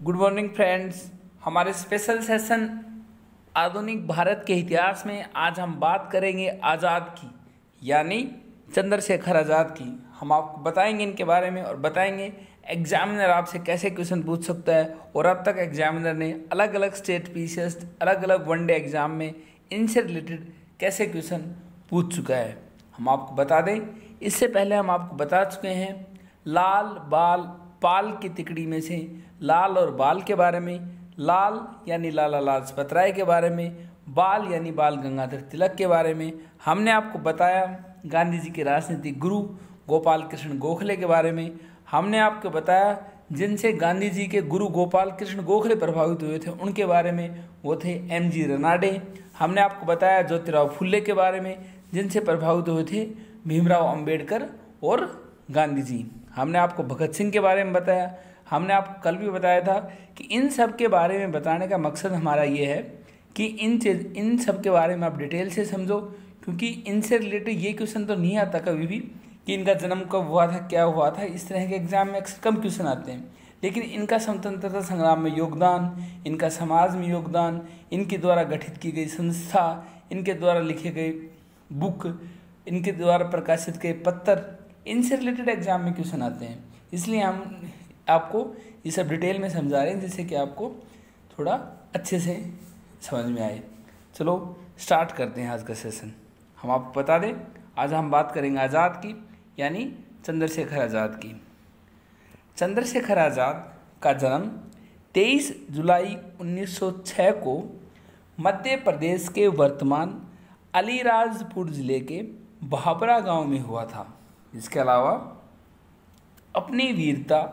Good morning friends. हमारे special session आधुनिक भारत के इतिहास में आज हम बात करेंगे आज़ाद की, यानी चंद्रशेखर आज़ाद की। हम आपको बताएंगे इनके बारे में और बताएंगे एग्जामिनर आपसे कैसे क्वेश्चन पूछ सकता है। और अब तक एग्जामिनर ने अलग अलग स्टेट पीसीएस, अलग अलग वनडे एग्जाम में इनसे रिलेटेड कैसे क्वेश्चन पूछ चुका है, हम आपको बता दें। इससे पहले हम आपको बता चुके हैं लाल बाल पाल की तिकड़ी में से लाल और बाल के बारे में, लाल यानी लाला लाजपत राय के बारे में, बाल यानी बाल गंगाधर तिलक के बारे में। हमने आपको बताया गांधी जी के राजनीतिक गुरु गोपाल कृष्ण गोखले के बारे में। हमने आपको बताया जिनसे गांधी जी के गुरु गोपाल कृष्ण गोखले प्रभावित हुए थे उनके बारे में, वो थे एम.जी. रनाडे। हमने आपको बताया ज्योतिराव फुल्ले के बारे में जिनसे प्रभावित हुए थे भीमराव अंबेडकर और गांधी जी। हमने आपको भगत सिंह के बारे में बताया। हमने आपको कल भी बताया था कि इन सब के बारे में बताने का मकसद हमारा ये है कि इन सब के बारे में आप डिटेल से समझो, क्योंकि इनसे रिलेटेड ये क्वेश्चन तो नहीं आता कभी भी कि इनका जन्म कब हुआ था, क्या हुआ था। इस तरह के एग्जाम में अक्सर कम क्वेश्चन आते हैं, लेकिन इनका स्वतंत्रता संग्राम में योगदान, इनका समाज में योगदान, इनके द्वारा गठित की गई संस्था, इनके द्वारा लिखे गए बुक, इनके द्वारा प्रकाशित गए पत्र, इनसे रिलेटेड एग्जाम में क्वेश्चन आते हैं। इसलिए हम आपको ये सब डिटेल में समझा रहे हैं जिससे कि आपको थोड़ा अच्छे से समझ में आए। चलो स्टार्ट करते हैं आज का सेशन। हम आपको बता दें आज हम बात करेंगे आज़ाद की, यानी चंद्रशेखर आज़ाद की। चंद्रशेखर आज़ाद का जन्म 23 जुलाई 1906 को मध्य प्रदेश के वर्तमान अलीराजपुर जिले के भाभरा गांव में हुआ था। इसके अलावा अपनी वीरता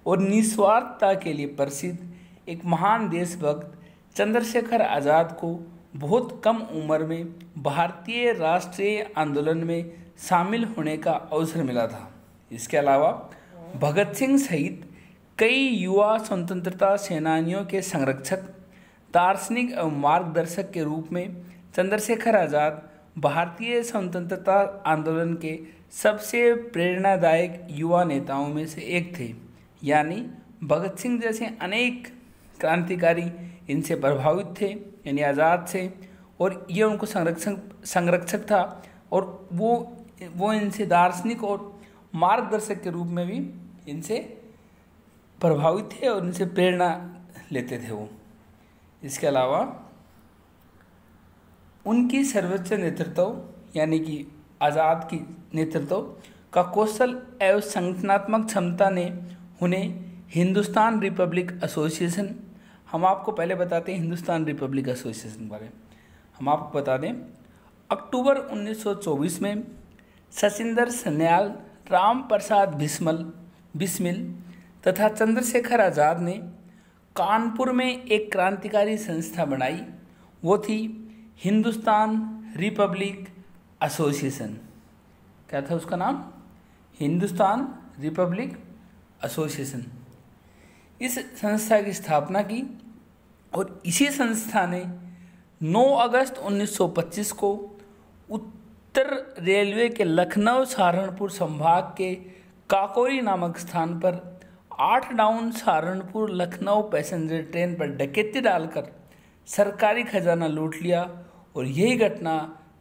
और निस्वार्थता के लिए प्रसिद्ध एक महान देशभक्त चंद्रशेखर आज़ाद को बहुत कम उम्र में भारतीय राष्ट्रीय आंदोलन में शामिल होने का अवसर मिला था। इसके अलावा भगत सिंह सहित कई युवा स्वतंत्रता सेनानियों के संरक्षक, दार्शनिक एवं मार्गदर्शक के रूप में चंद्रशेखर आज़ाद भारतीय स्वतंत्रता आंदोलन के सबसे प्रेरणादायक युवा नेताओं में से एक थे। यानी भगत सिंह जैसे अनेक क्रांतिकारी इनसे प्रभावित थे, यानी आज़ाद से, और ये उनको संरक्षक था और वो इनसे दार्शनिक और मार्गदर्शक के रूप में भी इनसे प्रभावित थे और इनसे प्रेरणा लेते थे वो। इसके अलावा उनकी सर्वोच्च नेतृत्व, यानी कि आज़ाद की नेतृत्व का कौशल एवं संगठनात्मक क्षमता ने उन्हें हिंदुस्तान रिपब्लिक एसोसिएशन, हम आपको पहले बताते हैं हिंदुस्तान रिपब्लिक एसोसिएशन के बारे में। हम आपको बता दें अक्टूबर 1924 में सचिंदर सन्याल, राम प्रसाद बिस्मिल तथा चंद्रशेखर आज़ाद ने कानपुर में एक क्रांतिकारी संस्था बनाई। वो थी हिंदुस्तान रिपब्लिक एसोसिएशन। क्या था उसका नाम? Hindustan Republic association. इस संस्था की स्थापना की और इसी संस्था ने 9 अगस्त 1925 को उत्तर रेलवे के लखनऊ सहारनपुर संभाग के काकोरी नामक स्थान पर 8 down Saharanpur Lucknow passenger train पर डकैती डालकर सरकारी खजाना लूट लिया और यही घटना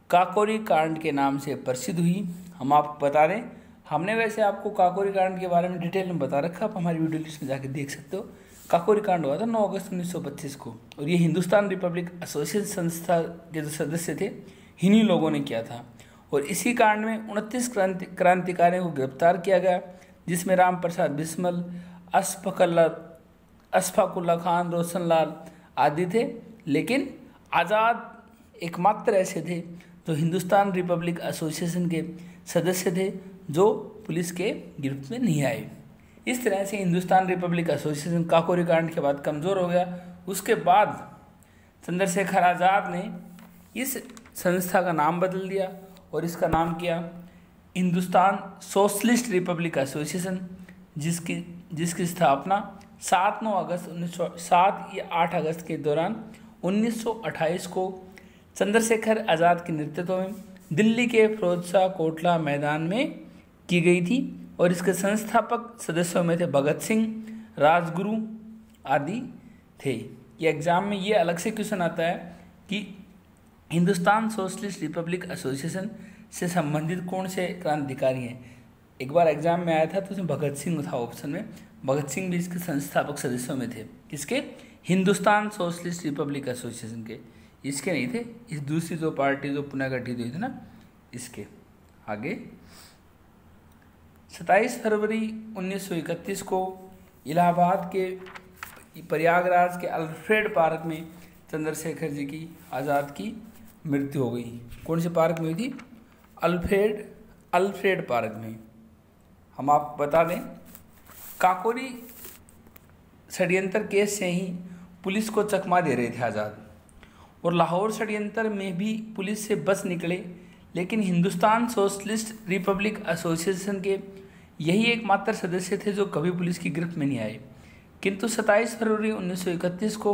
काकोरी कांड के नाम से प्रसिद्ध हुई। हम आपको बता दें, हमने वैसे आपको काकोरी कांड के बारे में डिटेल में बता रखा, आप हमारी वीडियो लिस्ट में जाकर देख सकते हो। काकोरी कांड हुआ था 9 अगस्त 1925 को और ये हिंदुस्तान रिपब्लिक एसोसिएशन संस्था के जो सदस्य थे इन्हीं लोगों ने किया था। और इसी कांड में 29 क्रांतिकारियों को गिरफ्तार किया गया, जिसमें राम प्रसाद बिस्मिल, अशफाकुल्ला खान, रोशनलाल आदि थे। लेकिन आज़ाद एकमात्र ऐसे थे जो हिंदुस्तान रिपब्लिक एसोसिएशन के सदस्य थे जो पुलिस के गिरफ्त में नहीं आए। इस तरह से हिंदुस्तान रिपब्लिक एसोसिएशन काकोरी कांड के बाद कमज़ोर हो गया। उसके बाद चंद्रशेखर आज़ाद ने इस संस्था का नाम बदल दिया और इसका नाम किया हिंदुस्तान सोशलिस्ट रिपब्लिक एसोसिएशन, जिसकी स्थापना 7 या 8 अगस्त के दौरान 1928 को चंद्रशेखर आज़ाद के नेतृत्व में दिल्ली के फिरोजशाह कोटला मैदान में की गई थी। और इसके संस्थापक सदस्यों में थे भगत सिंह, राजगुरु आदि थे। ये एग्ज़ाम में ये अलग से क्वेश्चन आता है कि हिंदुस्तान सोशलिस्ट रिपब्लिक एसोसिएशन से संबंधित कौन से क्रांतिकारी हैं। एक बार एग्जाम में आया था तो उसमें भगत सिंह था ऑप्शन में, भगत सिंह भी इसके संस्थापक सदस्यों में थे। किसके? हिंदुस्तान सोशलिस्ट रिपब्लिक एसोसिएशन के। इसके नहीं थे, इस दूसरी जो पार्टी जो पुनर्गठित हुई थी ना, इसके। आगे 27 फरवरी 1931 को इलाहाबाद के प्रयागराज के अल्फ्रेड पार्क में चंद्रशेखर जी की आज़ाद की मृत्यु हो गई। कौन से पार्क में हुई थी? अल्फ्रेड पार्क में। हम आपको बता दें, काकोरी षड्यंत्र केस से ही पुलिस को चकमा दे रहे थे आज़ाद, और लाहौर षड्यंत्र में भी पुलिस से बच निकले, लेकिन हिंदुस्तान सोशलिस्ट रिपब्लिक एसोसिएशन के यही एकमात्र सदस्य थे जो कभी पुलिस की गिरफ्त में नहीं आए। किंतु 27 फरवरी 1931 को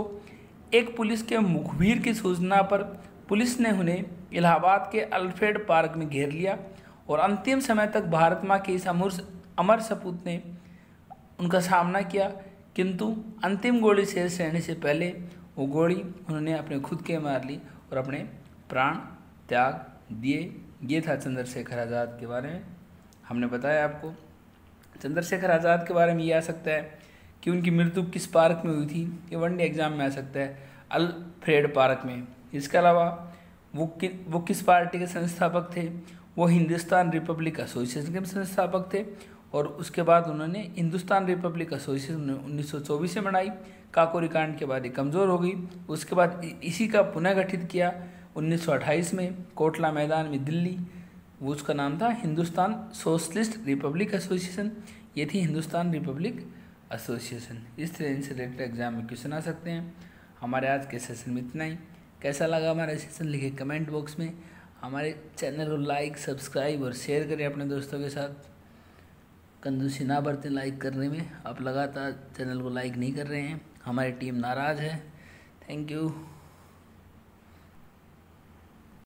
एक पुलिस के मुखबिर की सूचना पर पुलिस ने उन्हें इलाहाबाद के अल्फ्रेड पार्क में घेर लिया और अंतिम समय तक भारत माँ के इस अमर सपूत ने उनका सामना किया। किंतु अंतिम गोली शेष रहने से पहले वो गोली उन्होंने अपने खुद के मार ली और अपने प्राण त्याग दिए। ये था चंद्रशेखर आज़ाद के बारे में। हमने बताया आपको चंद्रशेखर आज़ाद के बारे में। ये आ सकता है कि उनकी मृत्यु किस पार्क में हुई थी, ये वनडे एग्जाम में आ सकता है, अल्फ्रेड पार्क में। इसके अलावा वो किस पार्टी के संस्थापक थे? वो हिंदुस्तान रिपब्लिक एसोसिएशन के संस्थापक थे, और उसके बाद उन्होंने हिंदुस्तान रिपब्लिक एसोसिएशन 1924 में बनाई। काकोरी कांड के बाद ये कमज़ोर हो गई। उसके बाद इसी का पुनर्गठित किया 1928 में कोटला मैदान में दिल्ली। वो उसका नाम था हिंदुस्तान सोशलिस्ट रिपब्लिक एसोसिएशन। ये थी हिंदुस्तान रिपब्लिक एसोसिएशन। इस तरह से रिलेटेड एग्जाम में क्वेश्चन आ सकते हैं। हमारे आज के सेशन में इतना ही। कैसा लगा हमारा सेशन लिखे कमेंट बॉक्स में। हमारे चैनल को लाइक, सब्सक्राइब और शेयर करें अपने दोस्तों के साथ। कंजूसी ना बरतें लाइक करने में। आप लगातार चैनल को लाइक नहीं कर रहे हैं, हमारी टीम नाराज़ है। Thank you.